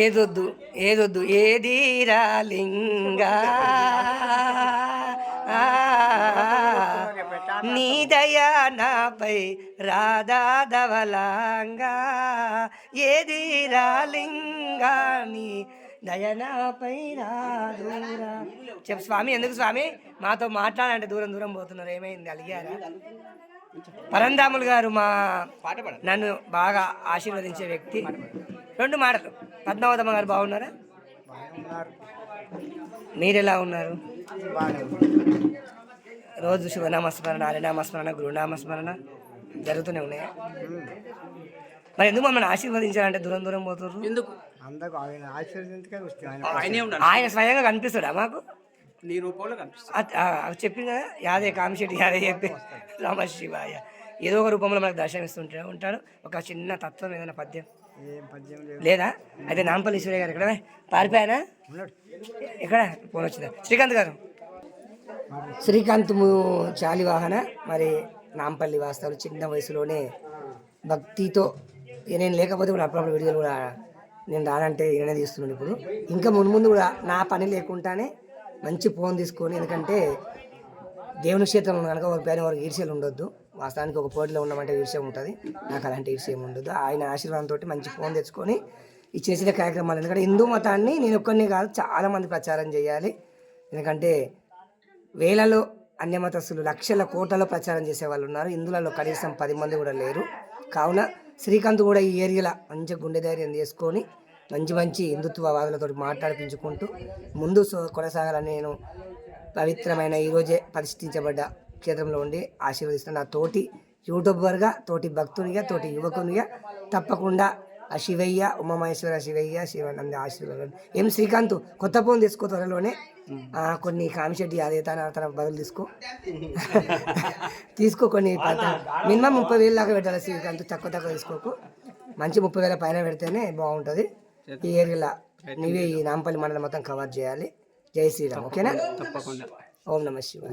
ఏదొద్దు ఏదొద్దు ఏదీరా లింగా నీ దయా నాపై రాధా ధవలాంగా ఏదీరా లింగా నీ దయనాపై రాదురా. చెప్పు స్వామి, ఎందుకు స్వామి మాతో మాట్లాడాలంటే దూరం దూరం పోతున్నారు, ఏమైంది అలిగారా? పరంధాములు గారు నన్ను బాగా ఆశీర్వదించే వ్యక్తి. 2 మాటలు. పద్మావతమ్మ గారు బాగున్నారా? మీరెలా ఉన్నారు? రోజు శివనామస్మరణ, హరినామస్మరణ, గురునామస్మరణ జరుగుతూనే ఉన్నాయా? మరి ఎందుకు మమ్మల్ని ఆశీర్వదించాలంటే దూరం దూరం పోతున్నారు? ఎందుకు? ఆయన స్వయంగా కనిపిస్తాడా మాకు? నీ రూపంలో కనిపిస్తుంది. చెప్పింది కదా, యాదే కామిశెట్టి యాదే చెప్పి రామ శివాయ ఏదో ఒక రూపంలో మనకు దర్శనమిస్తుంటే ఉంటాడు. ఒక చిన్న తత్వం ఏదైనా పద్యం లేదా? అయితే నాంపల్లి ఈశ్వరయ్య గారు ఇక్కడ పారిపోయానా? ఇక్కడ ఫోన్ వచ్చిందా? శ్రీకాంత్ గారు, శ్రీకాంత్ చాలివాహన మరి నాంపల్లి వాస్తవులు చిన్న వయసులోనే భక్తితో, నేను లేకపోతే కూడా అప్పుడప్పుడు వీడియోలు కూడా నేను రానంటే ఈయనే తీస్తున్నాను. ఇప్పుడు ఇంకా ముందు కూడా నా పని లేకుండానే మంచి ఫోన్ తీసుకొని, ఎందుకంటే దేవుని క్షేత్రంలో కనుక ఒక పైన వరకు ఈర్ష్యలు ఉండొద్దు. వాస్తవానికి ఒక పోటీలో ఉన్నామంటే ఈర్ష్య ఉంటుంది, నాకు అలాంటి ఈర్ష్య ఉండొద్దు. ఆయన ఆశీర్వాదంతో మంచి ఫోన్ తెచ్చుకొని ఈ చేసిన కార్యక్రమాలు, ఎందుకంటే హిందూ మతాన్ని నేను ఒక్కరిని కాదు చాలామంది ప్రచారం చేయాలి. ఎందుకంటే వేలలో అన్యమతస్తులు లక్షల కోట్లలో ప్రచారం చేసే వాళ్ళు ఉన్నారు, ఇందులో కనీసం 10 మంది కూడా లేరు. కావున శ్రీకాంత్ కూడా ఈ ఏరియాలో మంచి గుండె ధైర్యం చేసుకొని మంచి హిందుత్వవాదులతో మాట్లాడిపించుకుంటూ ముందు కొనసాగాలని నేను పవిత్రమైన ఈరోజే ప్రతిష్ఠించబడ్డ క్షేత్రంలో ఉండి ఆశీర్వదిస్తున్న నా తోటి యూట్యూబర్గా, తోటి భక్తునిగా, తోటి యువకునిగా తప్పకుండా ఆ శివయ్య, ఉమామహేశ్వర శివయ్య, శివానంద ఆశీర్వాదం. ఏం శ్రీకాంత్ కొత్త ఫోన్ తీసుకో త్వరలోనే, కొన్ని కామిశెట్టి అదే తన బదులు తీసుకో కొన్ని మినిమం 30,000 దాకా పెట్టాలి శ్రీకాంత్, తక్కువ తీసుకోకు. మంచి 30,000 పైన పెడితేనే బాగుంటుంది. ఈ ఏరియాలో నీవే ఈ నాంపల్లి మండలం మొత్తం కవర్ చేయాలి. జై శ్రీరామ్. ఓకేనా? తప్పకుండా. ఓం నమ శివాయ.